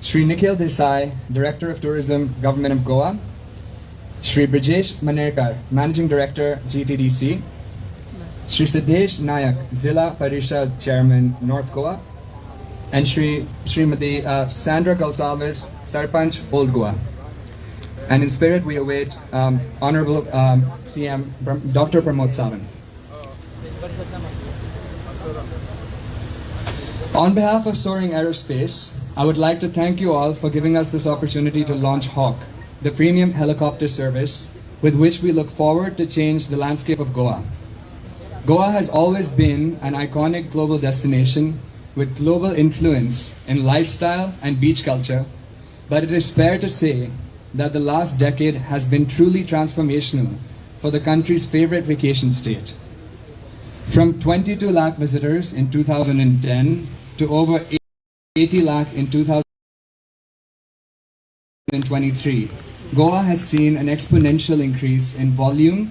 Shri Nikhil Desai, Director of Tourism, Government of Goa, Shri Brijesh Manerkar, Managing Director, GTDC, Shri Siddhesh Nayak, Zilla Parishad Chairman, North Goa, and Srimati Sandra Gonsalves, Sarpanch, Old Goa. And in spirit, we await Honorable CM Dr. Pramod Sawant. On behalf of Soaring Aerospace, I would like to thank you all for giving us this opportunity to launch Hawk, the premium helicopter service with which we look forward to change the landscape of Goa. Goa has always been an iconic global destination with global influence in lifestyle and beach culture, but it is fair to say that the last decade has been truly transformational for the country's favorite vacation state. From 22 lakh visitors in 2010 to over 80 lakh in 2023, Goa has seen an exponential increase in volume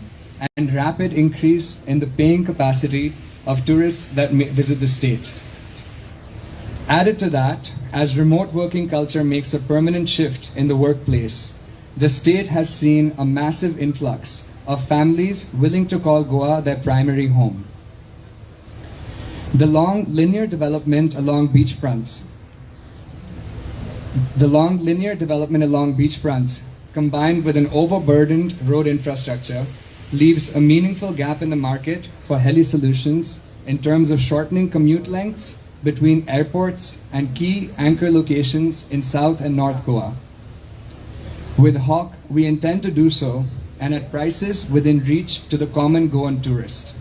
and rapid increase in the paying capacity of tourists that visit the state. Added to that, as remote working culture makes a permanent shift in the workplace, the state has seen a massive influx of families willing to call Goa their primary home. The long linear development along beachfronts, combined with an overburdened road infrastructure, leaves a meaningful gap in the market for heli solutions in terms of shortening commute lengths between airports and key anchor locations in South and North Goa. With Hawk, we intend to do so, and at prices within reach to the common Goan tourist.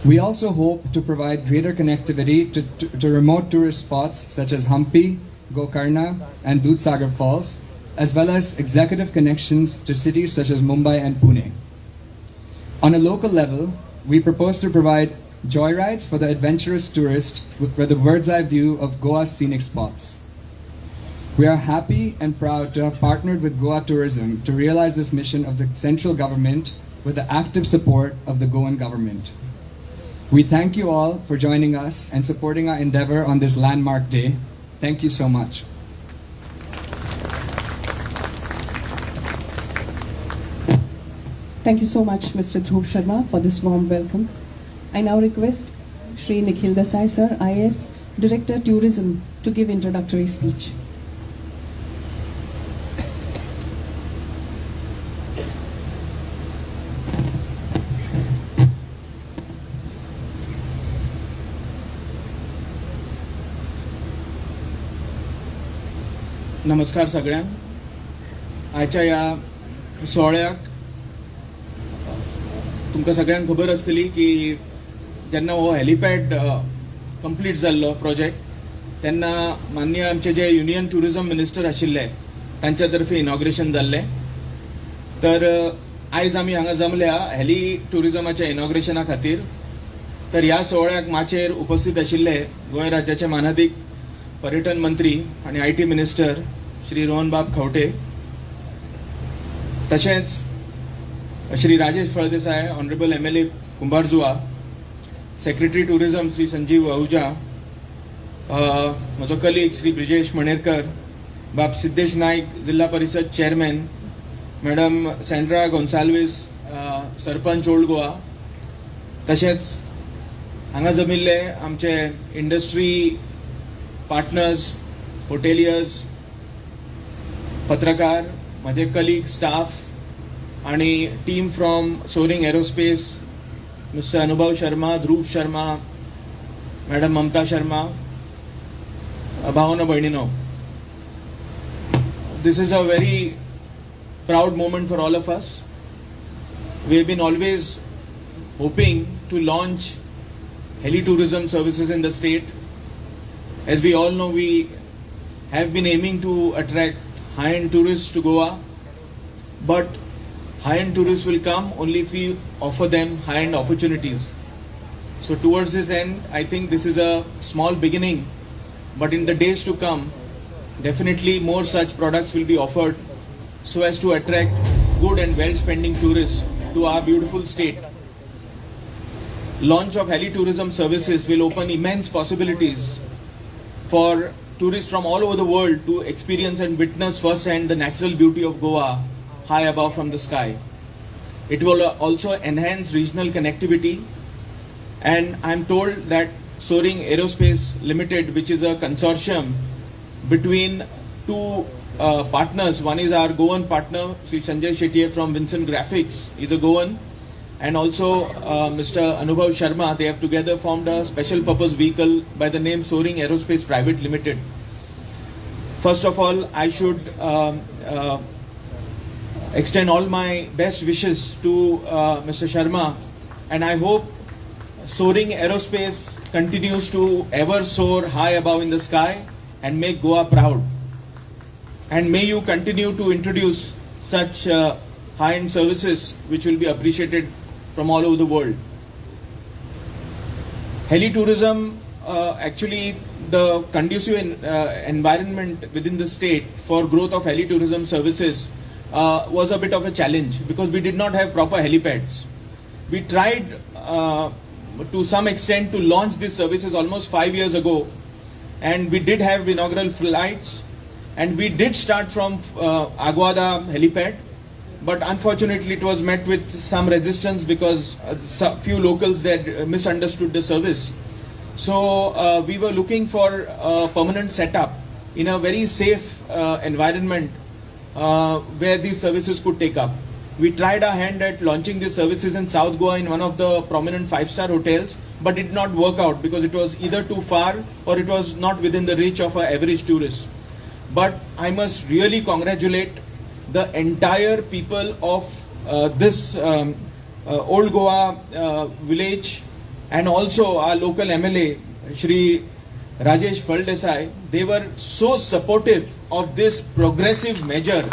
We also hope to provide greater connectivity to remote tourist spots such as Hampi, Gokarna, and Dudhsagar Falls, as well as executive connections to cities such as Mumbai and Pune. On a local level, we propose to provide joyrides for the adventurous tourist with a bird's eye view of Goa's scenic spots. We are happy and proud to have partnered with Goa Tourism to realize this mission of the central government with the active support of the Goan government. We thank you all for joining us and supporting our endeavor on this landmark day. Thank you so much. Thank you so much, Mr. Dhruv Sharma, for this warm welcome. I now request Shri Nikhil Desai, Sir, IAS, Director Tourism, to give introductory speech. नमस्कार सगळ्यांक. आजच्या ह्या सोहळ्याक तुमकां सगळ्यांक खबर आसतली की जेन्ना हो हेलिपॅड कंप्लीट जाल्लो प्रोजेक्ट तेन्ना माननीय आमचे जे युनियन टुरिझम मिनिस्टर आशिल्ले तांच्या तर्फे इनॉग्रेशन जाल्लें. तर आयज आमी हांगा जमल्या हेली टुरिझमाच्या इनॉग्रेशना खातीर. तर ह्या सोहळ्याक माचेर उपस्थित आशिल्ले गोंय राज्याचे मानाधिक पर्यटन मंत्री आणि IT मिनिस्टर श्री रोहनबाब खंवटे, तशेंच Shri Rajesh Phaldesai, honourable MLA Kumbharjua, secretary tourism Shri Sanjeev Ahuja, म्हजो कलीग श्री ब्रिजेश मणेरकर, बाब Siddhesh Naik, Zilla Parishad chairman, madam Sandra Gonsalves, sarpanch Old Goa, तशेंच हांगा जमिल्ले आमचे इंडस्ट्री पार्टनर्स, होटेलियर्स, पत्रकार, माझे कलीग, स्टाफ आणि team from Soaring Aerospace, mister Anubhav Sharma, Dhruv Sharma, madam Mamata Sharma, भावनो भयणीनो. This is a very proud moment for all of us. We have been always hoping to launch heli tourism services in the state. As we all know, we have been aiming to attract high-end tourists to Goa, but high-end tourists will come only if we offer them high-end opportunities. So towards this end, I think this is a small beginning, but in the days to come, definitely more such products will be offered so as to attract good and well-spending tourists to our beautiful state. Launch of heli tourism services will open immense possibilities for tourists from all over the world to experience and witness firsthand the natural beauty of Goa high above from the sky. It will also enhance regional connectivity, and I'm told that Soaring Aerospace Limited, which is a consortium between two partners, one is our Goan partner, Sri Sanjay Shetty from Vincent Graphics, he's a Goan, and also Mr. Anubhav Sharma. They have together formed a special purpose vehicle by the name Soaring Aerospace Private Limited. First of all, I should extend all my best wishes to Mr. Sharma, and I hope Soaring Aerospace continues to ever soar high above in the sky and make Goa proud. And may you continue to introduce such high-end services which will be appreciated from all over the world. Heli-tourism, actually the conducive environment within the state for growth of heli-tourism services was a bit of a challenge because we did not have proper helipads. We tried to some extent to launch these services almost 5 years ago, and we did have inaugural flights, and we did start from Aguada helipad, but unfortunately it was met with some resistance because few locals that misunderstood the service. So we were looking for a permanent setup in a very safe environment where these services could take up. We tried our hand at launching these services in South Goa in one of the prominent 5-star hotels, but it did not work out because it was either too far or it was not within the reach of an average tourist. But I must really congratulate the entire people of this Old Goa village, and also our local MLA, Shri Rajesh Faldesai. They were so supportive of this progressive measure,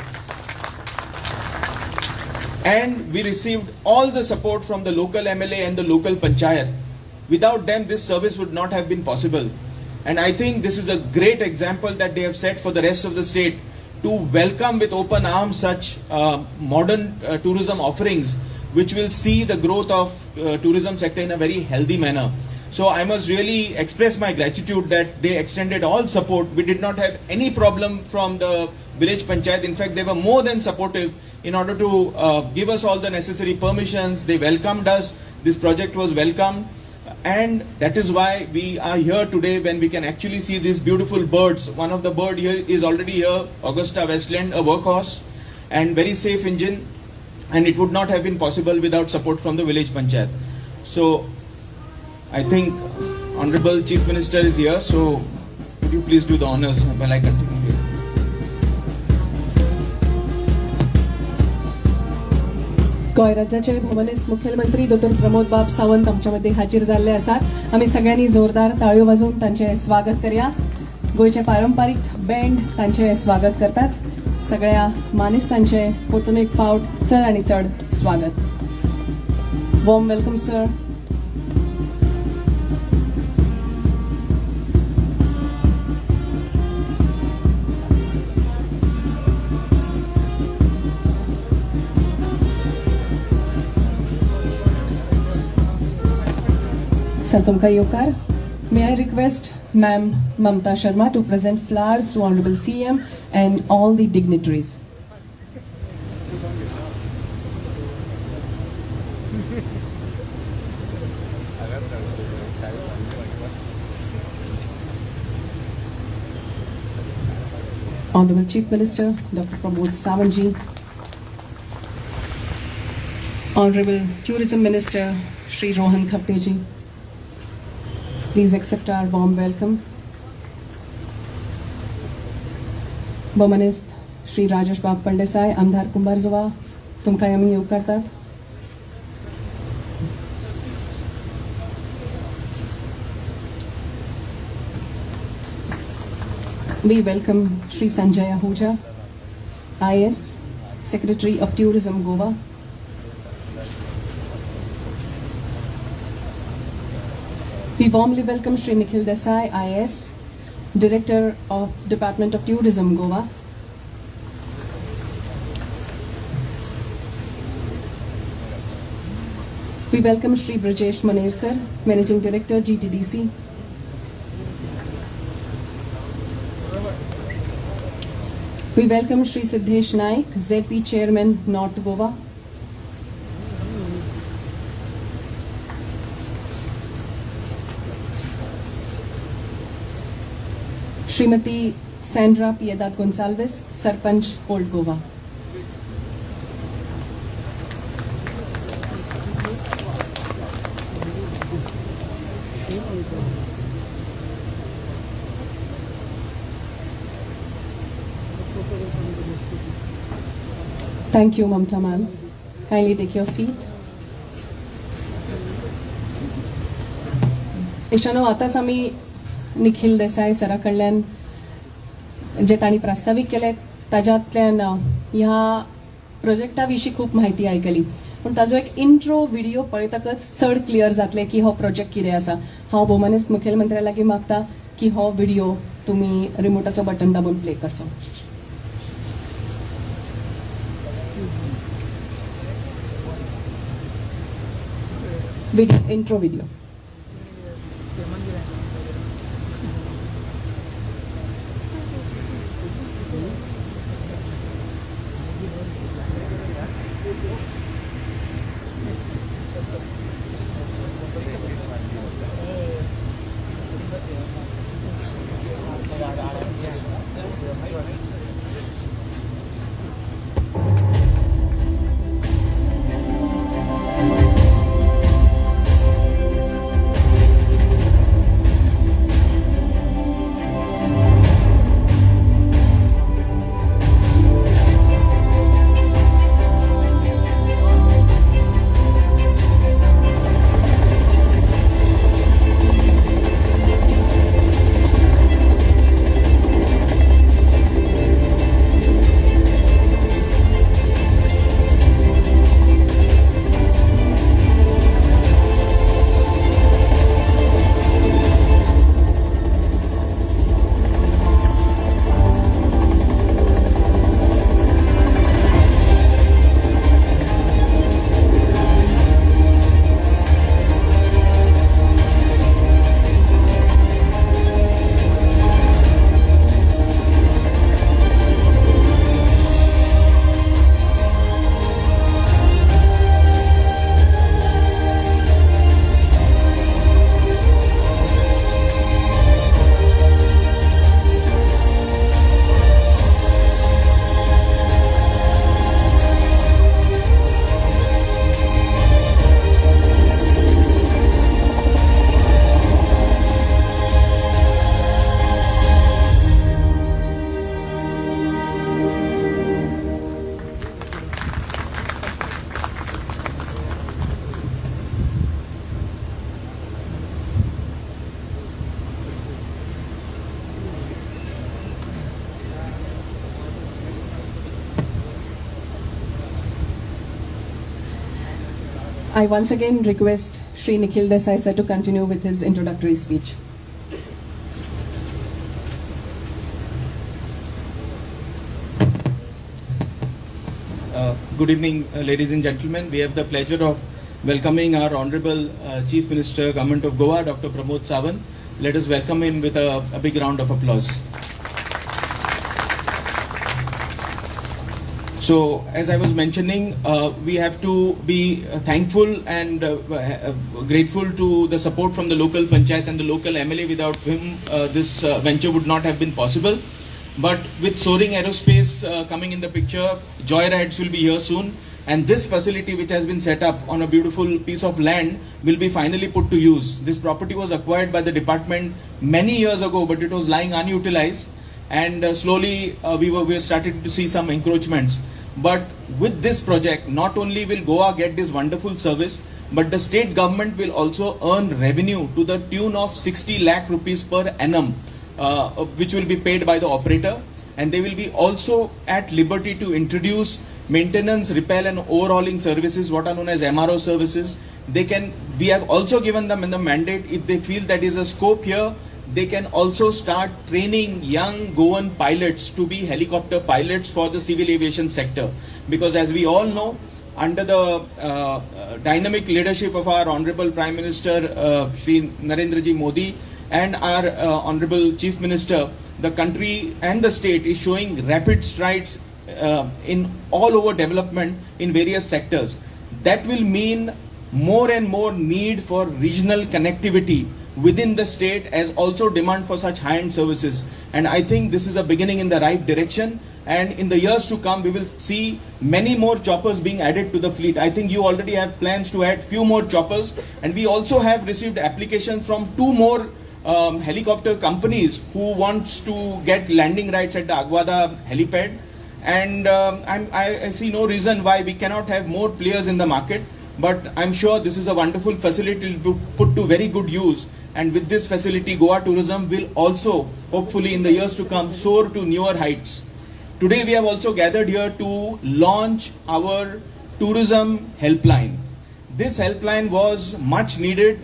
and we received all the support from the local MLA and the local panchayat. Without them, this service would not have been possible. And I think this is a great example that they have set for the rest of the state to welcome with open arms such modern tourism offerings, which will see the growth of tourism sector in a very healthy manner. So I must really express my gratitude that they extended all support. We did not have any problem from the village panchayat. In fact, they were more than supportive in order to give us all the necessary permissions. They welcomed us. This project was welcomed. And that is why we are here today, when we can actually see these beautiful birds. One of the bird here is already here, Augusta Westland, a workhorse and very safe engine. And it would not have been possible without support from the village panchayat. So I think Honorable Chief Minister is here. So could you please do the honors while I continue here. Goa राज्याचे भोवनेस्त मुख्यमंत्री डॉ. प्रमोद बाब सावंत आमच्यामध्ये हाजीर जाल्ले आसात. आमी सगळ्यांनी जोरदार ताळयो वाजोवन तांचे स्वागत करूया. गोंयचे पारंपारीक बँड तांचे स्वागत करताच. सगळ्या मानेस्तांचे परतून एक फावट चड आनी चड स्वागत. Warm welcome sir. Sir, tumka yokar. May I request Ma'am Mamta Sharma to present flowers to Honorable CM and all the dignitaries. Honorable Chief Minister Dr. Pramod Sawant ji, Honorable Tourism Minister Shri Rohan Khapte ji, please accept our warm welcome. Bomanist Shri Rajesh Bab Faldesai, Amdar Kumbarzowa, tumka yami येव करतात. We welcome Shri Sanjay Ahuja, IS, Secretary of Tourism, Goa. We warmly welcome Shri Nikhil Desai, IS, Director of Department of Tourism, Goa. We welcome Shri Brajesh Manerkar, Managing Director, GTDC. We welcome Shri Siddhesh Naik, ZP Chairman, North Goa. Srimati Sandra Piedad Gonsalves, Sarpanch, Old Goa. Thank you, Mamta ma'am. Kindly take your seat. इश्टानो, आताच आम्ही निखिल देसाई सरा कडल्यान जे तांणी प्रस्तावित केले ताज्यांतल्यान ह्या प्रोजेक्टा विशीं खूप माहिती आयकली, पूण ताजो एक इंट्रो व्हिडिओ पळयतकच चड क्लियर जातले की हो प्रोजेक्ट कितें आसा. हांव भौमानेस्त मुखेलमंत्र्या लागीं मागता की हो व्हिडिओ तुमी रिमोटाचो बटन दाबून प्ले करचो. Intro video. I once again request Shri Nikhil Desai sir to continue with his introductory speech. Good evening, ladies and gentlemen. We have the pleasure of welcoming our Honorable Chief Minister, Government of Goa, Dr. Pramod Sawant. Let us welcome him with a big round of applause. So, as I was mentioning, we have to be thankful and grateful to the support from the local panchayat and the local MLA. Without him, this venture would not have been possible. But with soaring aerospace coming in the picture, joyrides will be here soon. And this facility, which has been set up on a beautiful piece of land, will be finally put to use. This property was acquired by the department many years ago, but it was lying unutilized. And slowly we started to see some encroachments. But with this project, not only will Goa get this wonderful service, but the state government will also earn revenue to the tune of 60 lakh rupees per annum, which will be paid by the operator. And they will be also at liberty to introduce maintenance, repair and overhauling services, what are known as MRO services. We have also given them in the mandate, if they feel that is a scope here, they can also start training young Goan pilots to be helicopter pilots for the civil aviation sector. Because as we all know, under the dynamic leadership of our Honorable Prime Minister Shri Narendra Ji Modi and our Honorable Chief Minister, the country and the state is showing rapid strides in all over development in various sectors. That will mean more and more need for regional connectivity within the state, as also demand for such high-end services. And I think this is a beginning in the right direction, and in the years to come we will see many more choppers being added to the fleet. I think you already have plans to add few more choppers, and we also have received applications from 2 more helicopter companies who wants to get landing rights at the Agwada helipad, and I see no reason why we cannot have more players in the market. But I'm sure this is a wonderful facility to put to very good use, and with this facility Goa tourism will also hopefully in the years to come soar to newer heights. Today we have also gathered here to launch our tourism helpline. This helpline was much needed,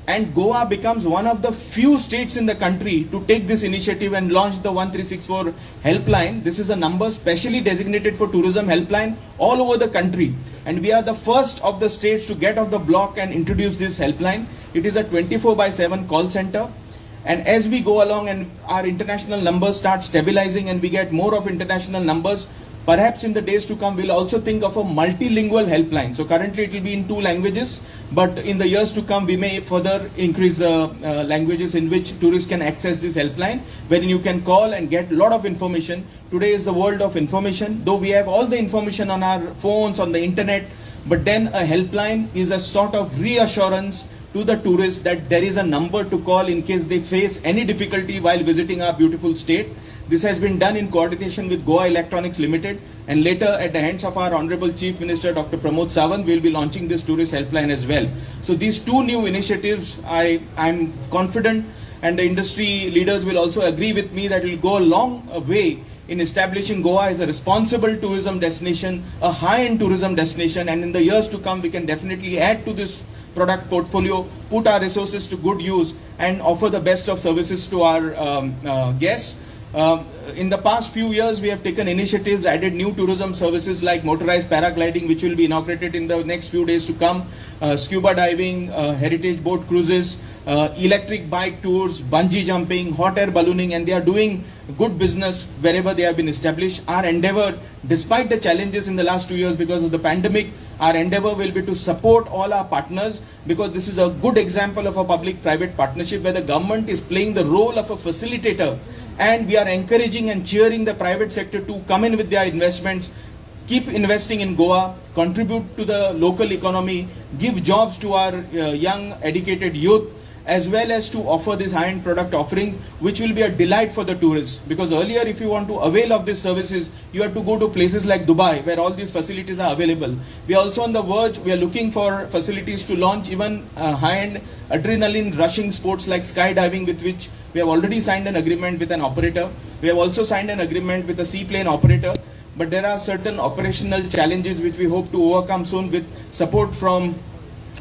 and Goa becomes one of the few states in the country to take this initiative and launch the 1364 helpline. This is a number specially designated for tourism helpline all over the country, and we are the first of the states to get off the block and introduce this helpline. It is a 24/7 call center, and as we go along and our international numbers start stabilizing and we get more of international numbers, perhaps in the days to come we'll also think of a multilingual helpline. So currently it will be in 2 languages, but in the years to come we may further increase the languages in which tourists can access this helpline, wherein you can call and get a lot of information. Today is the world of information, though we have all the information on our phones, on the internet, but then a helpline is a sort of reassurance to the tourists that there is a number to call in case they face any difficulty while visiting our beautiful state. This has been done in coordination with Goa Electronics Limited, and later at the hands of our Honorable Chief Minister Dr. Pramod Sawant, we will be launching this tourist helpline as well. So these 2 new initiatives, I'm confident, and the industry leaders will also agree with me, that it will go a long way in establishing Goa as a responsible tourism destination, a high-end tourism destination, and in the years to come we can definitely add to this product portfolio, put our resources to good use, and offer the best of services to our guests. In the past few years, we have taken initiatives, added new tourism services like motorized paragliding, which will be inaugurated in the next few days to come, scuba diving, heritage boat cruises, electric bike tours, bungee jumping, hot air ballooning, and they are doing good business wherever they have been established. Our endeavor, despite the challenges in the last 2 years because of the pandemic, our endeavor will be to support all our partners, because this is a good example of a public-private partnership where the government is playing the role of a facilitator, and we are encouraging and cheering the private sector to come in with their investments, keep investing in Goa, contribute to the local economy, give jobs to our young educated youth, as well as to offer these high-end product offerings, which will be a delight for the tourists. Because earlier, if you want to avail of these services, you have to go to places like Dubai, where all these facilities are available. We are also on the verge, we are looking for facilities to launch even high-end adrenaline rushing sports like skydiving, with which we have already signed an agreement with an operator. We have also signed an agreement with a seaplane operator, but there are certain operational challenges which we hope to overcome soon with support from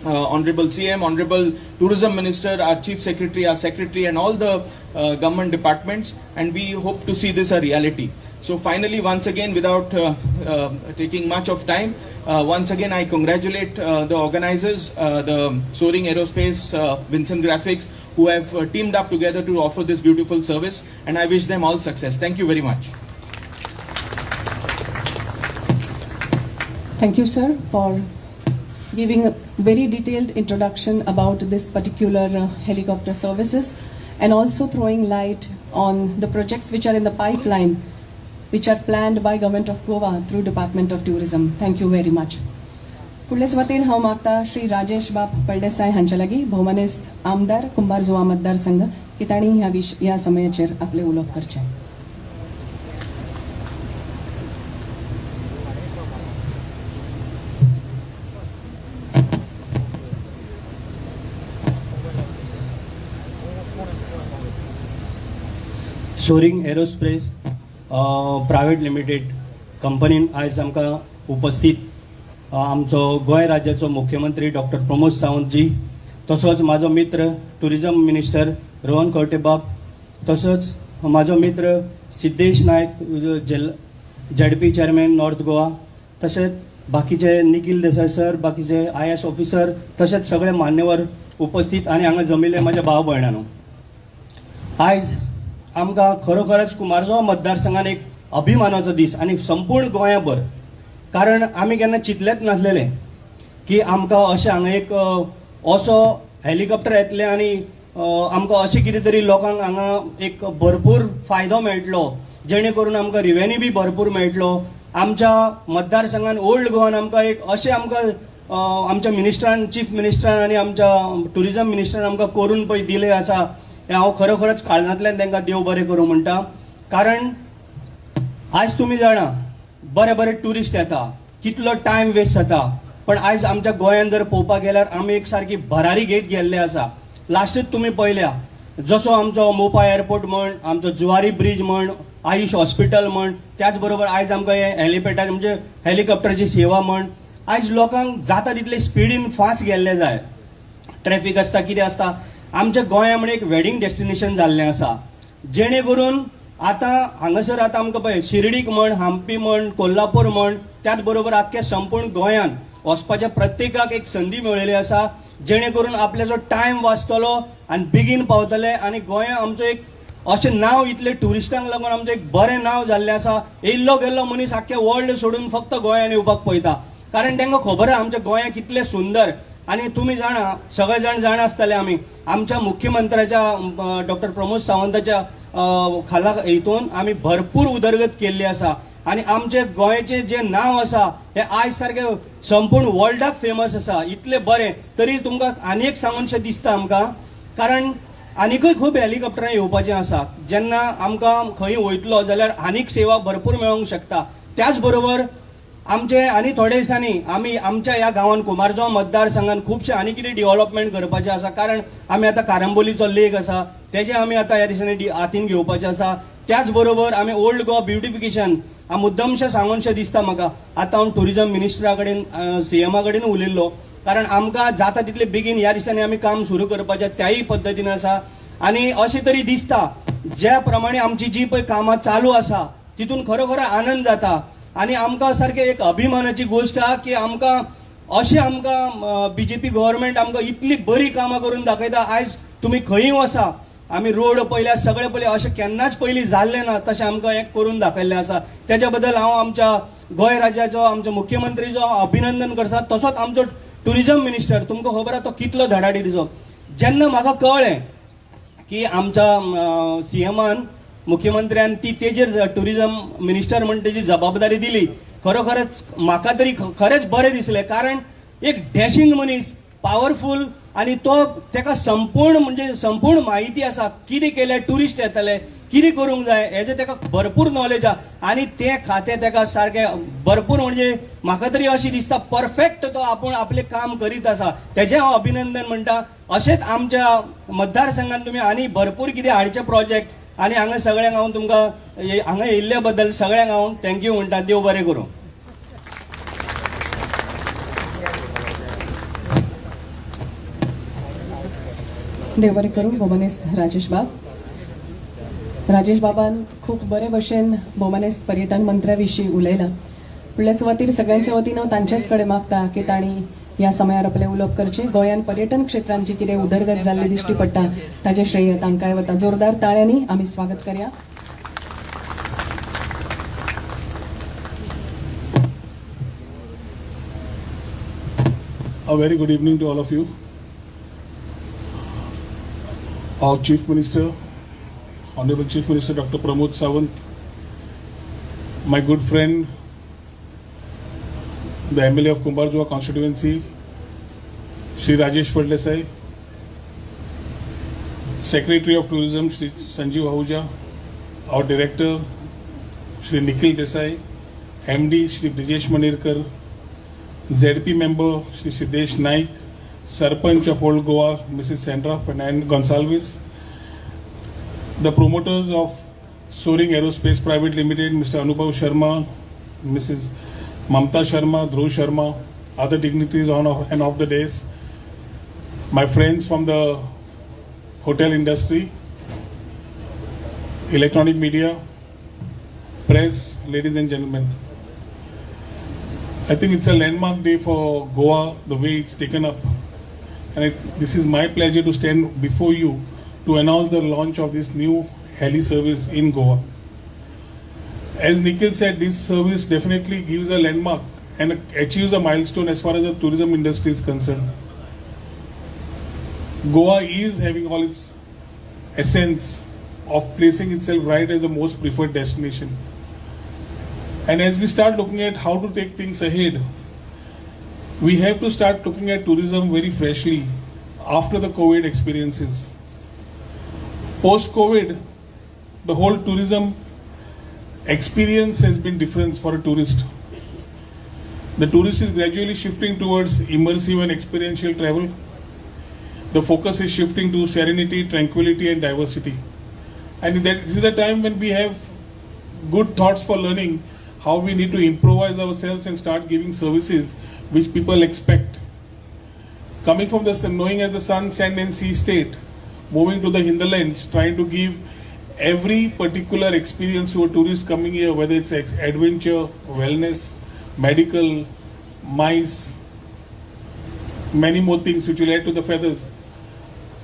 Honorable CM, Honorable Tourism Minister, our Chief Secretary, our Secretary, and all the government departments, and we hope to see this a reality. So finally, once again, without taking much of time, once again I congratulate the organizers, the Soaring Aerospace, Vincent Graphics, who have teamed up together to offer this beautiful service, and I wish them all success. Thank you very much. Thank you, sir, for giving a very detailed introduction about this particular helicopter services, and also throwing light on the projects which are in the pipeline, which are planned by Government of Goa through Department of Tourism. Thank you very much. फुडले सुवातेर हांव मागता श्री राजेश बाप पळदेसाय हांचे लागीं भौमानेस्त आमदार कुंभारजुवा मतदारसंघ की तांणी ह्या समयाचेर आपले उलोवप करचें. सोरिंग एरोस्पेस प्रायवेट लिमिटेड कंपनीन आयज आमकां उपस्थित आमचो गोंय राज्याचो मुख्यमंत्री डॉक्टर प्रमोद सावंत जी, तसोच म्हाजो मित्र टुरिजम मिनिस्टर रोहन कौटेबाब, तसोच म्हाजो मित्र सिद्धेश नायक जेडपी चेअरमॅन नॉर्थ गोवा, तशेंच बाकीचे निखिल देसाय सर, बाकीचे IAS ऑफिसर, तशेंच सगळे मान्यवर उपस्थित आनी हांगा जमिल्ले म्हाज्या भाव भयणांनो. आयज आमकां खरोखरच कुंभारजुवा मतदारसंघान एक अभिमानाचो दीस आणि संपूर्ण गोंयाभर, कारण आमी केन्ना चिंतलेंच नासलेले की आमकां अशें हांगा एक असो हेलिकॉप्टर येतले आणि आमकां अशें कितें तरी लोकांक हांगा एक भरपूर फायदो मेळटलो, जेणे करून आमकां रिवेन्यू बी भरपूर मेळटलो. आमच्या मतदारसंघान ओल्ड गोवान आमकां एक अशें आमकां आमच्या मिनिस्टरान, चीफ मिनिस्टरान आणि आमच्या टुरिझम मिनिस्टरान आमकां करून पळय दिले आसा, हें हांव खरोखरच काळजांतल्यान तांकां देव बरें करूं म्हणटा. कारण आज तुम्ही जाणा बरे बरे ट्युरिस्ट येता, कितलो टायम वेस्ट जाता, पण आज आमच्या गोंयान जर पळोवपाक गेल्यार आमी एक सारकी भरारी घेत गेल्ले आसा. लास्टच तुम्ही पळयल्या जसो आमचो मोपा एअरपोर्ट म्हण, आमचो जुवारी ब्रिज म्हण, आयुष हॉस्पिटल म्हण, त्याच बरोबर आज आमकां हे हेलिपॅडाची म्हणजे हेलिकॉप्टरची सेवा म्हण, आज लोकांक जाता तितले स्पिडीन फास्ट गेल्ले जाय. ट्रॅफिक आसता कितें आसता, आमच्या गोंया म्हणजे एक वेडिंग डेस्टिनेशन जाल्लें आसा, जेणे करून आतां हांगासर आतां आमकां पळय शिर्डीक म्हण, हंपी म्हण, कोल्हापूर म्हण, त्याच बरोबर आख्या संपूर्ण गोंयान वचपाच्या प्रत्येकाक एक संदी मेळिल्ली आसा, जेणे करून आपल्याचो टायम वाचतलो आणि बेगीन पावतले. आणि गोंया आमचो एक अशें नांव इतले ट्युरिस्टांक लागून आमचें एक बरें नांव जाल्लें आसा. येयल्लो गेल्लो मनीस आख्या वर्ल्ड सोडून फक्त गोंयान येवपाक पळयता, कारण तांकां खबर आसा आमचें गोंय कितलें सुंदर. आणि तुम्ही जाणा, सगळे जाण जाणा आसतले आमी आमच्या मुख्यमंत्र्याच्या डॉक्टर प्रमोद सावंताच्या खाला हितून आमी भरपूर उदरगत केल्ली आसा. आणि आमचे गोंयचें जें नांव आसा हें आयज सारकें संपूर्ण वर्ल्डाक फेमस आसा. इतले बरें तरी तुमकां आनी एक सांगूनशें दिसता आमकां, कारण आनीकूय खूब हेलिकॉप्टरां येवपाचें आसा. जेन्ना आमकां खंय वयतलो जाल्यार आनीक सेवा भरपूर मेळोंक शकता. त्याच बरोबर आमचे आनी थोड्या दिसांनी आमी आमच्या ह्या गांवांत कुंभारजुवा मतदारसंघान खुबशे आनी कितें डेव्हलपमेंट करपाचें आसा, कारण आमी आतां कारंबोलीचो लेक आसा तेजे आमी आतां ह्या दिसांनी हातीन घेवपाचें आसा. त्याच बरोबर आमी ओल्ड गोवा ब्युटिफिकेशन हांव मुद्दमशें सांगूनशें दिसता म्हाका. आतां हांव टुरिझम मिनिस्टरा कडेन सीएमा कडेन उलयल्लो, कारण आमकां जाता तितले बेगीन ह्या दिसांनी आमी काम सुरू करपाचें त्याय पद्दतीन आसा. आनी अशें तरी दिसता ज्या प्रमाणे आमची जी पळय कामां चालू आसा तितून खरोखर आनंद जाता. आणि आमकां सारकें एक अभिमानाची गोष्ट आहा की आमकां अशें आमकां बीजेपी गव्हर्नमेंट आमकां इतली बरी कामां करून दाखयता. आयज तुमी खंयी वसा, आमी रोड पळयल्यार सगळे पळय अशें केन्नाच पयलीं जाल्लें ना तशें आमकां हें करून दाखयल्लें आसा. तेज्या बद्दल हांव आमच्या गोंय राज्याचो, आमच्या मुख्यमंत्रीचो अभिनंदन करता. तसोच आमचो टुरिझम मिनिस्टर, तुमकां खबर आहा तो कितलो धडाडीचो. जेन्ना म्हाका कळ्ळें की आमच्या सीएमान, मुख्यमंत्र्यान ती तेजेर टुरिझम मिनिस्टर म्हणून तेजी जबाबदारी दिली, खरोखरच म्हाका तरी खरेंच बरें दिसलें. कारण एक डॅशिंग मनीस, पॉवरफुल, आणि तो तेका संपूर्ण माहिती आसा कितें केलें, ट्युरिस्ट येतले कितें करूंक जाय हेजें तेका भरपूर नॉलेज आहा. आनी तें खातें तेका सारकें भरपूर म्हणजे म्हाका तरी अशें दिसता परफेक्ट तो आपूण आपलें काम करीत आसा. तेजें हांव अभिनंदन म्हणटा. अशेंच आमच्या मतदारसंघान तुमी आनी भरपूर कितें हाडचे प्रोजेक्ट, आणि हांगा सगळ्यांक हांव तुमकां हांगा येयल्ल्या बद्दल सगळ्यांक हांव थँक्यू म्हणटा. देव बरें करूं. देव बरें करूं. भोमानेस्त राजेश बाबान खूप बरे भशेन भोमानेस्त पर्यटन मंत्र्या विशीं उलयलां. फुडल्या सुवातेर सगळ्यांच्या वतीन हांव तांचेच कडेन मागता की तांणी ह्या समयार आपले उलोवप करचें. गोंयान पर्यटन क्षेत्रांची कितें उदरगत जाल्ली दिश्टी पडटा ताचें श्रेय तांकांय वता. जोरदार ताळ्यांनी आमी स्वागत करया. A very good evening to all of you. Our Chief Minister, Honorable Chief Minister Dr. Pramod Sawant, my good friend, the MLA of Kumbharjuwa constituency, Shri Rajesh Fadlesai, Secretary of Tourism Shri Sanjeev Ahuja, our Director Shri Nikhil Desai, MD Shri Brijesh Manirkar, ZP member Shri Siddesh Naik, Sarpanch of Old Goa Mrs. Sandra Fernand Gonsalves, the promoters of Soaring Aerospace Private Limited, Mr. Anubhav Sharma, Mrs. Mamta Sharma, Dhruv Sharma, other dignitaries on and off the days, my friends from the hotel industry, electronic media, press, ladies and gentlemen. I think it's a landmark day for Goa, the way it's taken up. And this is my pleasure to stand before you to announce the launch of this new heli service in Goa. As Nikhil said, this service definitely gives a landmark and achieves a milestone as far as the tourism industry is concerned. Goa is having all its essence of placing itself right as the most preferred destination. And as we start looking at how to take things ahead, we have to start looking at tourism very freshly after the COVID experiences. Post-COVID, the whole tourism experience has been different for a tourist. The tourist is gradually shifting towards immersive and experiential travel. The focus is shifting to serenity, tranquility, and diversity. And this is a time when we have good thoughts for learning how we need to improvise ourselves and start giving services which people expect. Coming from the knowing as the sun, sand, and sea state, moving to the hinterlands, trying to give every particular experience to a tourist coming here, whether it's adventure, wellness, medical, MICE, many more things which will add to the feathers.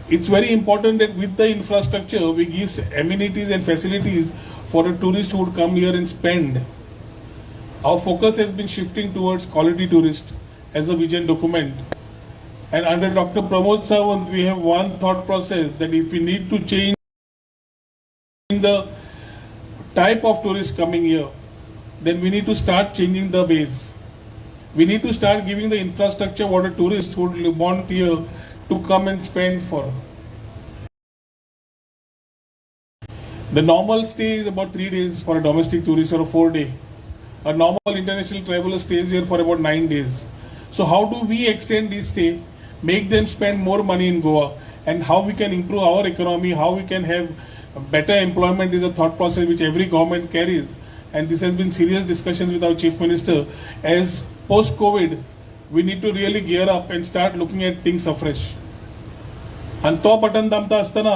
It's very important that with the infrastructure, we give amenities and facilities for a tourist who would come here and spend. Our focus has been shifting towards quality tourist as a vision document. And under Dr. Pramod Sawant, we have one thought process that if we need to change the type of tourists coming here, then we need to start changing the base. We need to start giving the infrastructure what a tourist would want here to come and spend for. The normal stay is about 3 days for a domestic tourist or a 4-day. A normal international traveler stays here for about 9 days. So how do we extend this stay, make them spend more money in Goa, and how we can improve our economy, how we can have better employment is a thought process which every government carries. And this has been serious discussions with our Chief Minister. As post-COVID, we need to really gear up and start looking at things afresh. And तो button दामता असताना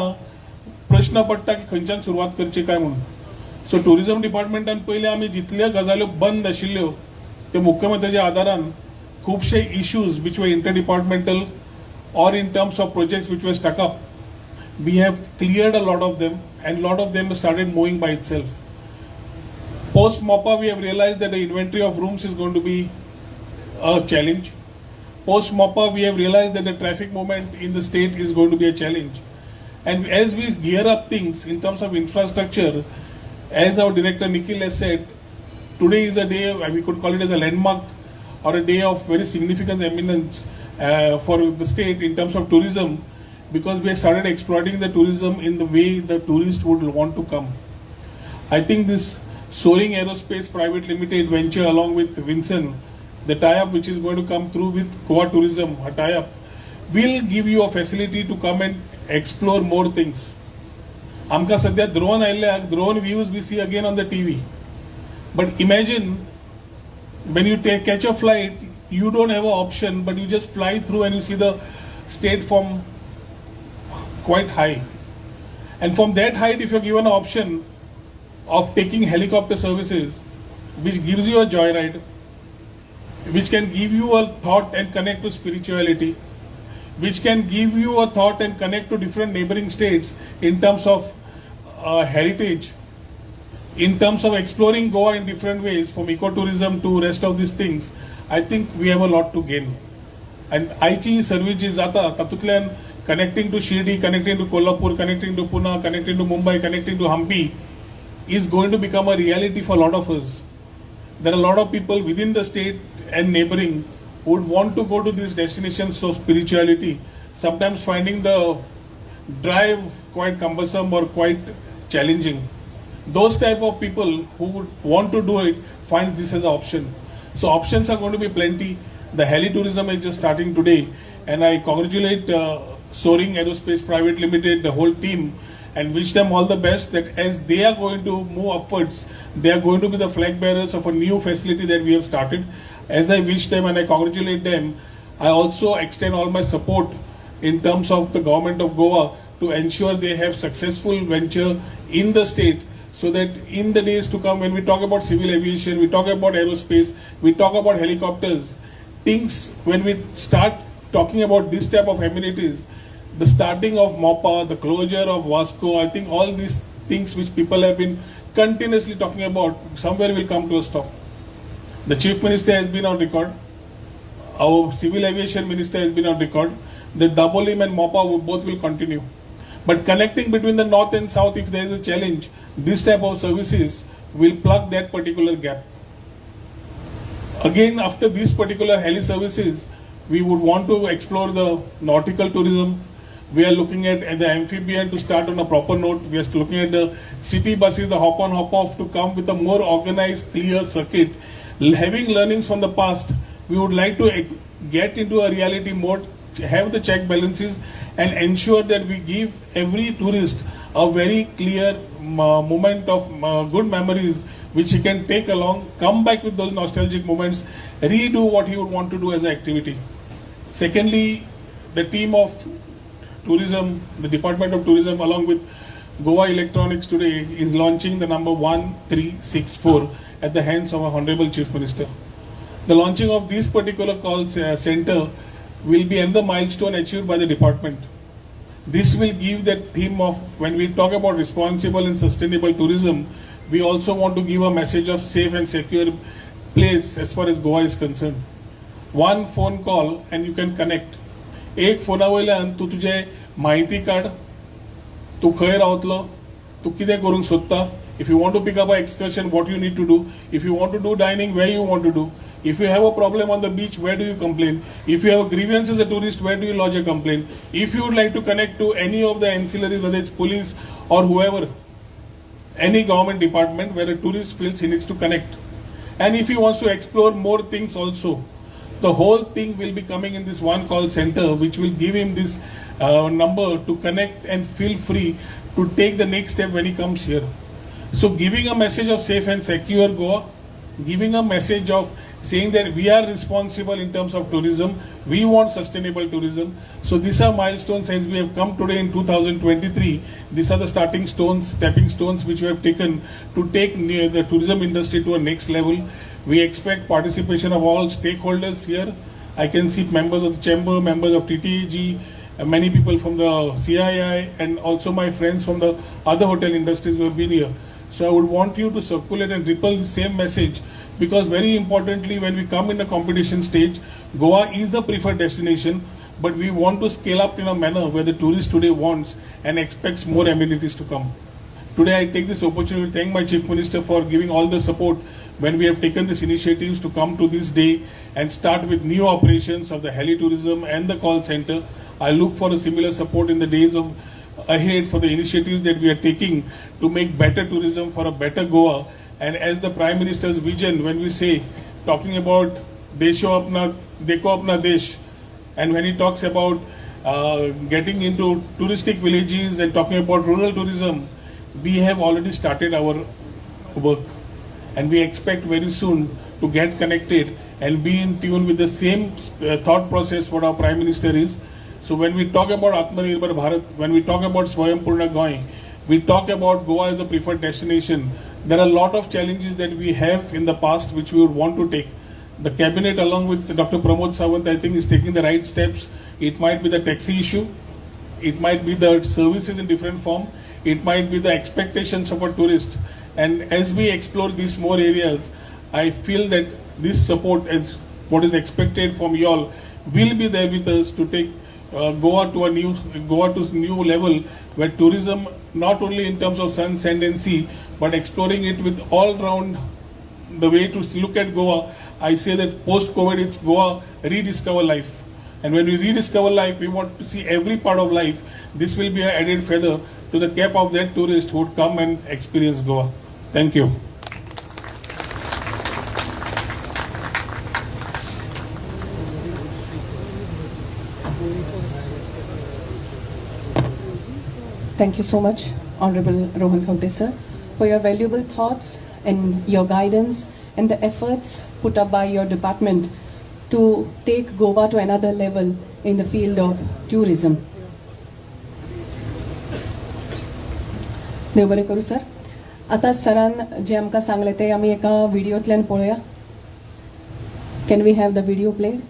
प्रश्न पडटा की खंयच्यान सुरवात करची काय म्हणून. सो टुरिझम डिपार्टमेंटान पयलीं आमी जितल्यो गजाल्यो बंद आशिल्ल्यो ते मुख्यमंत्र्याच्या आदारान खुबशे issues which were interdepartmental or in terms of projects which were stuck up, we have cleared a lot of them and a lot of them started moving by itself. Post MOPA, we have realized that the inventory of rooms is going to be a challenge. Post MOPA, we have realized that the traffic movement in the state is going to be a challenge. And as we gear up things in terms of infrastructure, as our director Nikhil has said, today is a day, we could call it as a landmark or a day of very significant eminence for the state in terms of tourism, because we have started exploiting the tourism in the way the tourist would want to come. I think this Soaring Aerospace Private Limited venture along with Vincent, the tie-up which is going to come through with Goa Tourism, a tie-up, will give you a facility to come and explore more things. Amka sadya drone aile, drone views we see again on the TV. But imagine when you catch a flight, you don't have an option, but you just fly through and you see the state from quite high. And from that height, if you're given an option of taking helicopter services, which gives you a joyride, which can give you a thought and connect to spirituality, which can give you a thought and connect to different neighboring states in terms of heritage, in terms of exploring Goa in different ways, from ecotourism to rest of these things, I think we have a lot to gain. And आयची service जी जाता तातूंतल्यान connecting to Shirdi, connecting to Kolhapur, connecting to Pune, connecting to Mumbai, connecting to Hampi is going to become a reality for a lot of us. There are a lot of people within the state and neighboring who would want to go to these destinations of spirituality, sometimes finding the drive quite cumbersome or quite challenging. Those type of people who would want to do it find this as an option. So options are going to be plenty. The heli tourism is just starting today, and I congratulate Soaring Aerospace Private Limited, the whole team, and wish them all the best that as they are going to move upwards, they are going to be the flag bearers of a new facility that we have started. As I wish them and I congratulate them, I also extend all my support in terms of the government of Goa to ensure they have successful venture in the state, so that in the days to come, when we talk about civil aviation, we talk about aerospace, we talk about helicopters, things, when we start talking about this type of amenities, the starting of MOPA, the closure of Vasco, I think all these things which people have been continuously talking about, somewhere will come to a stop. The Chief Minister has been on record. Our Civil Aviation Minister has been on record. The Dabolim and MOPA both will continue. But connecting between the north and south, if there is a challenge, this type of services will plug that particular gap. Again, after these particular heli services, we would want to explore the nautical tourism. We are looking at the amphibian to start on a proper note. We are looking at the city buses, the hop on, hop off to come with a more organized, clear circuit. Having learnings from the past, we would like to get into a reality mode, have the check balances, and ensure that we give every tourist a very clear moment of good memories which he can take along, come back with those nostalgic moments, redo what he would want to do as an activity. Secondly, the team of tourism, the Department of Tourism along with Goa Electronics today is launching the number 1364 at the hands of our Honorable Chief Minister. The launching of this particular call center will be another milestone achieved by the department. This will give that theme of, when we talk about responsible and sustainable tourism, we also want to give a message of safe and secure place as far as Goa is concerned. One phone call and you can connect. एक फोना वयल्यान तूं तुजे माहिती काड, तूं खंय रावतलो, तूं कितें करूंक सोदता. If you want to pick up an excursion, what you need to do. If you want to do dining, where you want to do. If you have a problem on the beach, where do you complain? If you have a grievance as a tourist, where do you lodge a complaint? If you would like to connect to any of the ancillaries, whether it's police or whoever, any government department where a tourist feels he needs to connect. And if he wants to explore more things also, the whole thing will be coming in this one call center, which will give him this number to connect and feel free to take the next step when he comes here. So giving a message of safe and secure Goa, giving a message of saying that we are responsible in terms of tourism, we want sustainable tourism. So these are milestones as we have come today in 2023. These are the starting stones, stepping stones which we have taken to take the tourism industry to a next level. We expect participation of all stakeholders here. I can see members of the chamber, members of TTAG, many people from the CII, and also my friends from the other hotel industries who have been here. So I would want you to circulate and ripple the same message, because very importantly, when we come in the competition stage, Goa is a preferred destination, but we want to scale up in a manner where the tourist today wants and expects more amenities to come. Today I take this opportunity to thank my Chief Minister for giving all the support when we have taken these initiatives to come to this day and start with new operations of the heli tourism and the call center. I look for a similar support in the days of ahead for the initiatives that we are taking to make better tourism for a better Goa. And as the Prime Minister's vision, when we say, talking about Desho Apna, Deko Apna Desh, and when he talks about getting into touristic villages and talking about rural tourism, we have already started our work. And we expect very soon to get connected and be in tune with the same thought process what our Prime Minister is. So when we talk about Atmanirbhar Bharat, when we talk about Swayambhurna Goa, we talk about Goa as a preferred destination. There are a lot of challenges that we have in the past which we would want to take. The cabinet along with Dr. Pramod Sawant, I think, is taking the right steps. It might be the taxi issue. It might be the services in different form. It might be the expectations of a tourist. And as we explore these more areas, I feel that this support as what is expected from you all will be there with us to take Goa to new level, where tourism, not only in terms of sun, sand and sea, but exploring it with all round the way to look at Goa. I say that post-COVID, it's Goa rediscover life. And when we rediscover life, we want to see every part of life. This will be an added feather to the cap of that tourist who would come and experience Goa. Thank you. Thank you so much, Honorable Rohan Khawte sir, for your valuable thoughts and your guidance and the efforts put up by your department to take Goa to another level in the field of tourism. देव बरें करूं sir. आता सरान जे आमकां सांगलें तें आमी एका व्हिडिओंतल्यान पळोवया. Can we have the video played?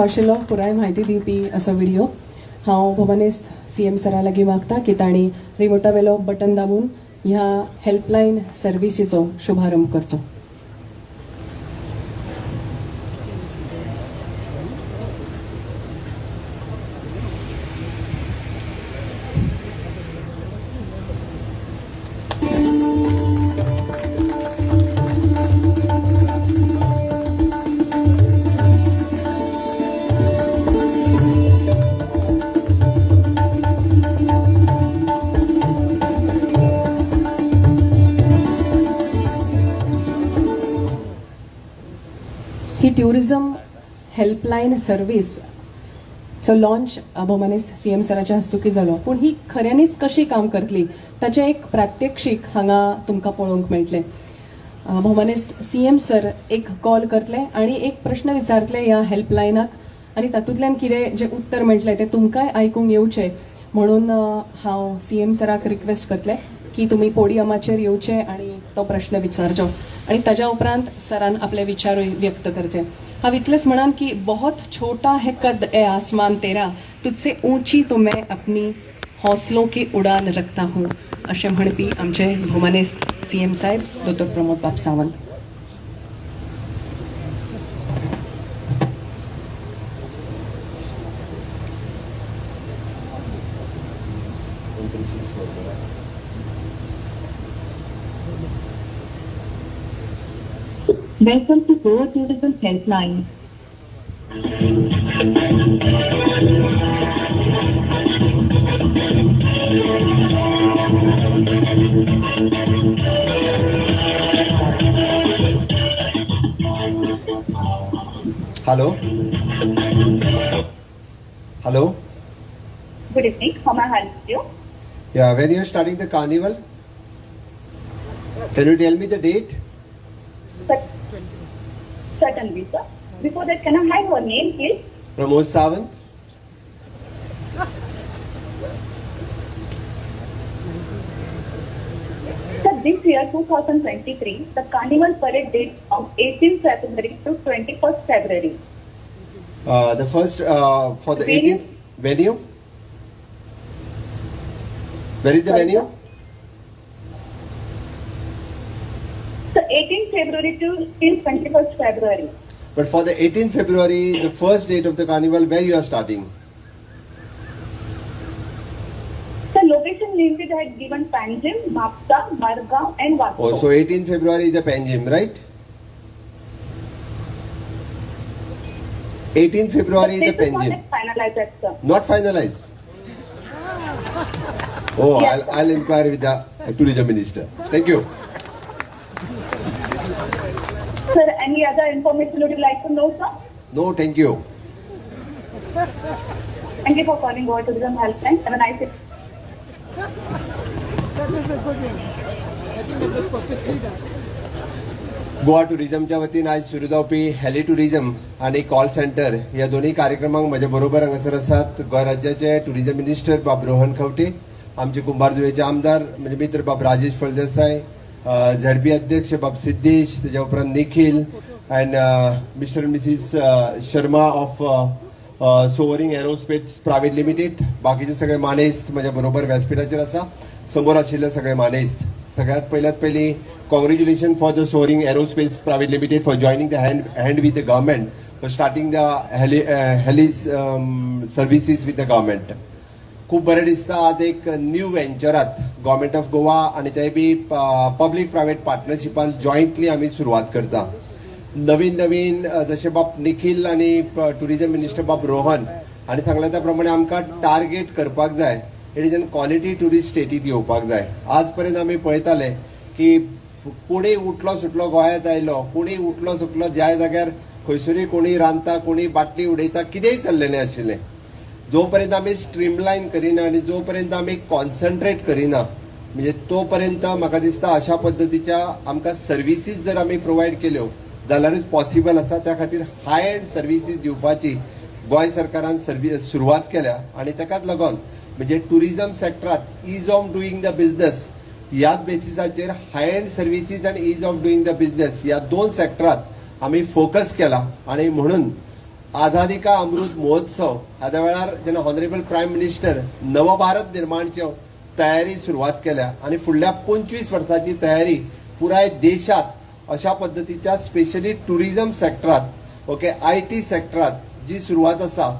खाशेलो पुराय म्हायती दिवपी असो व्हिडिओ हांव भुवनेस्त CM सरा लागीं मागता की तांणी रिमोटा वेलो बटन दाबून ह्या हेल्पलायन सर्विसीचो शुभारंभ करचो. ही टुरिझम हेल्पलायन सर्वीस चो लॉन्च भोवमानेस्त CM सराच्या हस्तुकी जालो, पूण ही खऱ्यांनीच कशी काम करतली ताचे एक प्रात्यक्षिक हांगा तुमकां पळोवंक मेळटलें. भोवमानेस्त CM सर एक कॉल करतले आनी एक प्रश्न विचारतले ह्या हेल्पलायनाक आनी तातूंतल्यान कितें जे उत्तर मेळटलें तें तुमकांय आयकूंक येवचें म्हणून हांव CM सराक रिक्वेस्ट करतलें की तुमी पोडियमाचेर येवचें आनी तो प्रश्न विचारचो आनी ताज्या उपरांत सरान आपले विचारूय व्यक्त करचे. हांव इतलेंच म्हणन की बहुत छोटा है कद ए आसमान तेरा, तुझसे ऊंची तो मैं अपनी हौसलों की उडान रखता हूँ अशें म्हणपी आमचे भोवमानेस्त CM साहेब दोतोर प्रमोद बाब Sawant. Welcome to Goa Tourism Helpline. Hello. Hello. Good evening. How may I help you? Yeah, when you are starting the carnival, can you tell me the date? Certainly, sir. Before that, can I have your name, please? Pramod Sawant. Sir, this year, 2023, the carnival parade date from 18th February to 21st February. The first for the Venue? 18th venue. Where is the Sorry, venue? sir? So 18th February to till 21st February. But for the 18th February, the first date of the carnival, where you are starting? The location named it had given Panjim, Mapsa, Margaon and Vasco. Oh, so 18th February is the Panjim, right? 18th February is the This is not Panjim. yet finalized, sir. Not finalized. Oh, Yes, I'll inquire with the tourism minister. Thank you. Sir, any other information would you like to know, sir? No, thank you. Thank you for calling Goa Tourism Helpline. Have a nice day. Goa टुरिझमच्या वतीन आज सुरू जावपी heli tourism आणि call centre या दोन्ही कार्यक्रमांक म्हज्या बरोबर हांगासर आसात गोंय राज्याचे टुरिझम मिनिस्टर बाब रोहन खंवटे, आमचे कुंभारजुवेचे आमदार म्हणजे मित्र बाब राजेश फळदेसाय, ZB अध्यक्ष बाब सिद्धेश, तेज्या उपरांत Nikhil and mister and missus Sharma of Soaring Aerospace private limited, बाकीचे सगळे मानेस्त म्हज्या बरोबर व्यासपीठाचेर आसा. समोर आशिल्ले सगळे मानेस्त, सगळ्यात पयली congratulation for the Soaring Aerospace private limited for joining the hand with the government for starting the heli services with the government. खूप बरें दिसता आज एक न्यू वेंचरात गव्हर्नमेंट ऑफ गोवा आणि ते बी पब्लीक प्रायव्हेट पार्टनरशिपान जॉयंटली आमी सुरवात करता. नवीन जसे बाब निखिल आणि टुरिझम मिनिस्टर बाब रोहन हांणी सांगल्या त्या प्रमाणे आमकां टार्गेट करपाक जाय, it is an quality tourist स्टेटीत येवपाक जाय. आज पर्यंत आमी पळयताले की कोणी उठलो सुटलो गोंयांत आयलो, कोणी उठलो सुटलो ज्या जाग्यार खंयसरूय कोणी रांदता, कोणी बाटली उडयता, कितेंय चल्लेलें आशिल्लें. जो पर्यंत आमी स्ट्रीमलायन करिना आनी जो पर्यंत आमी कॉन्सन्ट्रेट करिना म्हणजे तो पर्यंत म्हाका दिसता अशा पद्दतीच्या आमकां सर्विसीस जर आमी प्रोवायड केल्यो जाल्यारूच पॉसिबल आसा. त्या खातीर हाय एंड सर्विसीस दिवपाची गोंय सरकारान सुरवात केल्या आनी ताकाच लागून म्हणजे टुरिझम सेक्टरात ease of doing the business ह्याच बेसिसाचेर हाय एंड सर्विसीस आनी ease of doing the business ह्या दोन सेक्टरात आमी फोकस केला आणि म्हणून आझादी का अमृत महोत्सव ह्या वेळार जेन्ना ऑनरेबल प्रायम मिनिस्टर नवभारत निर्माणच्यो तयारी सुरवात केल्या आणि फुडल्या 25 वर्सांची तयारी पुराय देशात अशा पद्धतीच्या स्पेशली टुरिझम सेक्टरात ओके IT सेक्टरात जी सुरवात आसा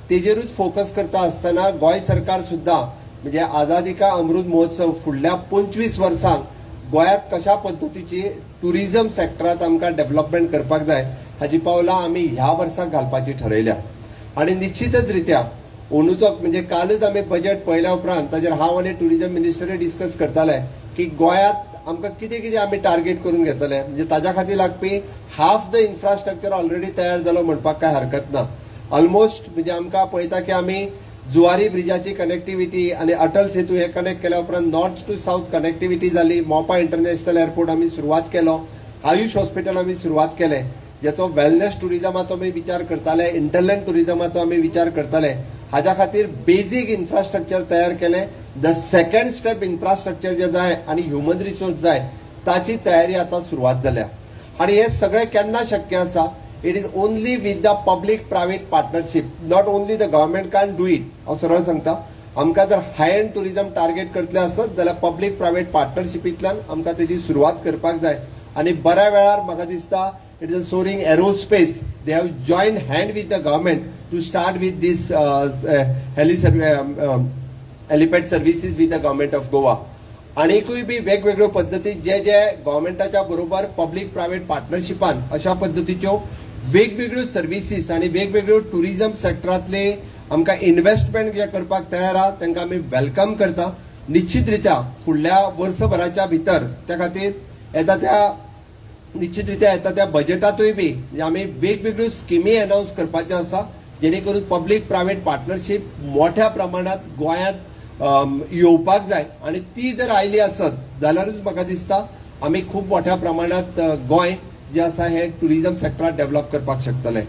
तेजेरूच फोकस करता आसतना गोंय सरकार सुद्धा म्हणजे आझादी का अमृत महोत्सव फुडल्या 25 वर्सांक गोंयांत कशा पद्धतीची टुरिझम सेक्टरात आमकां डेव्हलपमेंट करपाक जाय हाची पावलां आमी ह्या वर्साक घालपाची ठरयल्या आणि निश्चितच रित्या अंदूचो म्हणजे कालच आमी बजेट पळयल्या उपरांत ताजेर हांव आनी टुरिझम मिनिस्टरूय डिस्कस करताले की गोंयांत आमकां कितें कितें आमी टार्गेट करून घेतले म्हणजे ताज्या खातीर लागपी हाफ द इन्फ्रास्ट्रक्चर ऑलरेडी तयार जालो म्हणपाक काय हरकत ना ऑलमोस्ट म्हणजे आमकां पळयता की आमी जुवारी ब्रिजाची कनेक्टिविटी आणि अटल सेतू हे कनेक्ट केल्या उपरांत नॉर्थ टू साऊथ कनेक्टिविटी जाली मोपा इंटरनॅशनल एअरपोर्ट आमी सुरवात केलो आयुष हॉस्पिटल आमी सुरवात केले ज्याचो वेलनेस टुरिझमाचो आमी विचार करताले इंटरलँड टुरिझमाचो आमी विचार करताले हाज्या खातीर बेजीक इन्फ्रास्ट्रक्चर तयार केले द सेकंड स्टेप इन्फ्रास्ट्रक्चर जे जाय आणि ह्युमन रिसोर्स जाय ताची तयारी आता सुरवात जाल्या आणि हे सगळें केन्ना शक्य आसा it is only with the public private partnership not only the government can do it हांव सरळ सांगता आमकां जर हाय एंड टुरिझम टार्गेट करतले आसत जाल्यार पब्लीक प्रायवेट पार्टनरशिपींतल्यान आमकां तेजी सुरवात करपाक जाय आणि बऱ्या वेळार म्हाका दिसता it is a Soaring Aerospace they have join hand with the government to start with this helipad services with the government of Goa आणिकूय बी वेगवेगळ्यो पद्दती जे गव्हर्नमेंटाच्या बरोबर पब्लीक प्रायवेट पार्टनरशिपान अशा पद्दतीच्यो वेगवेगळ्यो सर्विसीस आणि वेगवेगळ्यो टुरिझम सेक्टरांतले आमकां इन्व्हेस्टमेंट जे करपाक तयार आहा तांकां आमी वेलकम करता निश्चित रित्या फुडल्या वर्सभराच्या भितर त्या खातीर येता त्या बजेटातूय बी आमी वेगवेगळ्यो स्किमी अनाउन्स करपाच्यो आसा जेणे करून पब्लीक प्रायवेट पार्टनरशिप मोठ्या प्रमाणात गोंयांत येवपाक जाय आणि ती जर आयली आसत जाल्यारूच म्हाका दिसता आमी खूब मोठ्या प्रमाणात गोंय जे आसा हे टुरिझम सेक्टरात डेव्हलप करपाक शकतले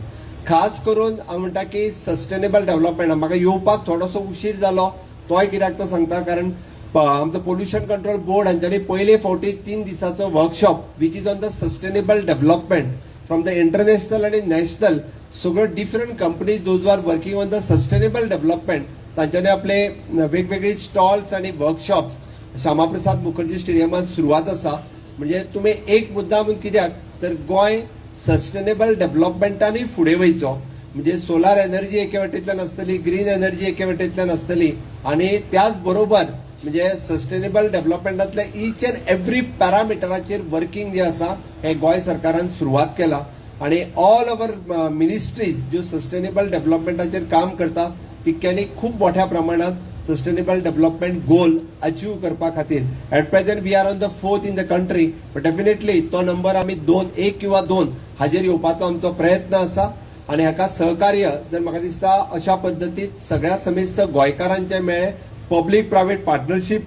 खास करून हांव म्हणटा की सस्टेनेबल डेव्हलपमेंट म्हाका येवपाक थोडोसो उशीर जालो तोय कित्याक तो सांगता कारण आमचो पोल्युशन कंट्रोल बोर्ड हांच्यानी पयले फावटी 3 दिसाचो workshop which is on the sustainable development from the international आणि नॅशनल सगळ्यो different companies those are working on the sustainable development तांच्यानी आपले वेगवेगळे स्टॉल्स आणि वर्कशॉप्स श्यामाप्रसाद मुखर्जी स्टेडियमात सुरवात आसा म्हणजे तुमी एक मुद्दा म्हणून कित्याक तर गोंय सस्टेनेबल डेव्हलपमेंटानूय फुडें वयचो म्हणजे सोलार एनर्जी एके वटेंतल्यान आसतली ग्रीन एनर्जी एके वटेंतल्यान आसतली आणि त्याच बरोबर म्हणजे सस्टेनेबल डेव्हलपमेंटातले ईच अँड एव्हरी पॅरामिटराचेर वर्किंग जे आसा हे गोंय सरकारान सुरवात केला आणि ऑल ओव्हर मिनिस्ट्रीज ज्यो सस्टेनेबल डेव्हलपमेंटाचेर काम करता तितक्यांनी खूब मोठ्या प्रमाणात सस्टेनेबल डेव्हलपमेंट गोल अचीव करपा खातीर at present we are on the 4th in the country but definitely तो नंबर आमी 1 किंवा 2 हाजेर येवपाचो आमचो प्रयत्न आसा आणि हाका सहकार्य जर म्हाका दिसता अशा पद्दतीत सगळ्या समेस्त गोंयकारांचे मेळे पब्लीक प्रायवेट पार्टनरशिप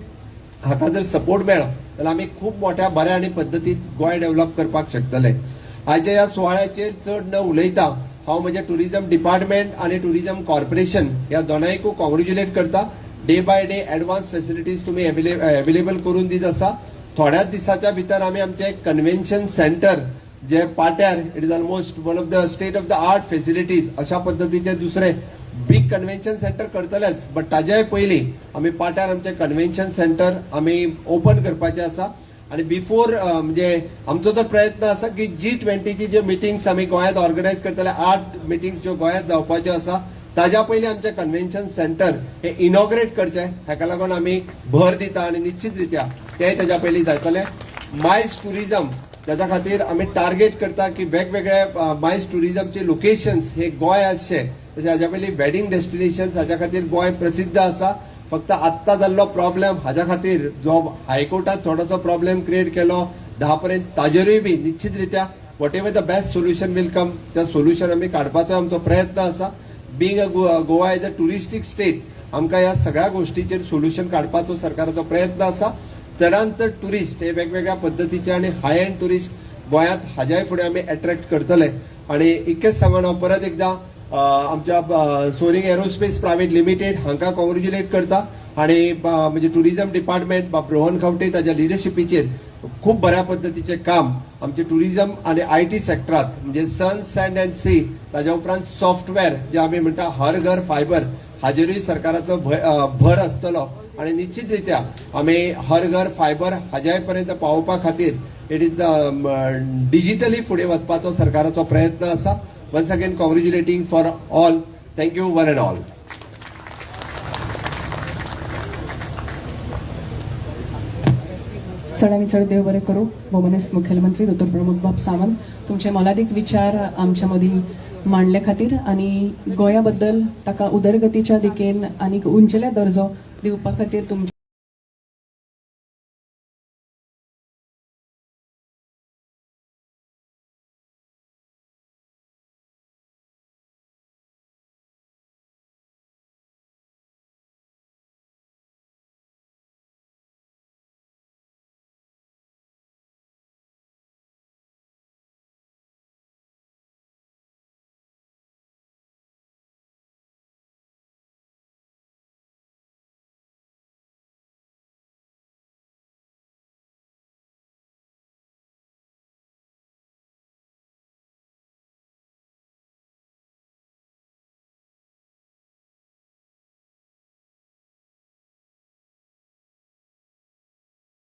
हाका जर सपोर्ट मेळ्ळो जाल्यार आमी खूब मोठ्या बऱ्या आनी पद्दतीत गोंय डेव्हलप करपाक शकतले आयच्या ह्या सुवाळ्याचेर चड न उलयता हांव म्हणजे टुरिझम डिपार्टमेंट आणि टुरिझम कॉर्पोरेशन ह्या दोनांयकूय कॉंग्रॅच्युलेट करता day by day advance facilities तुम्ही अवेलेबल करून दीत आसा थोड्याच दिसाच्या भितर आमी आमचे कन्व्हेन्शन सेंटर जे पाट्यार it is almost one of the state of the art facilities अशा पद्दतीचे दुसरे बिग कन्व्हेन्शन सेंटर करतलेच बट ताज्याय पयलीं आमी पाट्यार आमचे कन्व्हेन्शन सेंटर आमी ओपन करपाचे आसा आणि बिफोर म्हणजे आमचो तर प्रयत्न आसा की G20ची जे मिटिंग्स आमी गोंयांत ऑर्गनायज करतले 8 मिटिंग्स ज्यो गोंयांत जावपाच्यो आसा ताज्या पयलीं आमचे कन्व्हेन्शन सेंटर हे इनॉग्रेट करचे हाका लागून आमी भर दिता आणि निश्चित रित्या ते ताज्या पयलीं जातले मायज टुरिझम त्याच्या खातीर आमी टार्गेट करता की वेगवेगळे मायज टुरिझमचे लोकेशन्स हे गोंय आसचे तशें हाज्या पयलीं वेडिंग डेस्टिनेशन्स हाज्या खातीर गोंय प्रसिद्ध आसा फक्त आत्ता जाल्लो प्रॉब्लेम हाज्या खातीर जो हायकोर्टात थोडोसो प्रॉब्लेम क्रिएट केलो 10 पर्यंत ताजेरूय बी निश्चित रित्या whatever the best solution will come त्या सोल्युशन आमी काडपाचो आमचो प्रयत्न आसा being a Goa as a touristic state आमकां ह्या सगळ्या गोष्टीचेर सोल्युशन काडपाचो सरकाराचो प्रयत्न आसा चडांत चड टुरिस्ट हे वेगवेगळ्या पद्दतीचे आणि हाय एंड टुरिस्ट गोंयांत हाज्याय फुडें आमी अट्रॅक्ट करतले आणि इतकेच सांगून हांव परत एकदा आमच्या सोरिंग एरोस्पेस प्रायवेट लिमिटेड हांकां कॉंग्रॅच्युलेट करता आणि म्हणजे टुरिझम डिपार्टमेंट बाब रोहन खंवटे ताच्या लिडरशिपीचेर खूप बऱ्या पद्धतीचे काम आमचे टुरिझम आणि IT सेक्टरात म्हणजे सन सँड अँड सी ताज्या उपरांत सॉफ्टवेअर जे आमी म्हणटा हर घर फायबर हाजेरूय सरकाराचो भर आसतलो आणि निश्चितरित्या आमी हर घर फायबर हाज्याय पर्यंत पावोवपा खातीर इट इज डिजिटली फुडें वचपाचो सरकाराचो प्रयत्न आसा. Once again congratulating for all. Thank you one and all. चढावी चढ देव बरें करूं. भोवमनेस्त मुखेलमंत्री दोतोर प्रमोद बाब सावंत तुमचे मोलादीक विचार आमच्या मदीं मांडले खातीर आनी गोंया बद्दल ताका उदरगतीच्या दिकेन आनीक उंचेले दर्जो दिवपा खातीर तुमचे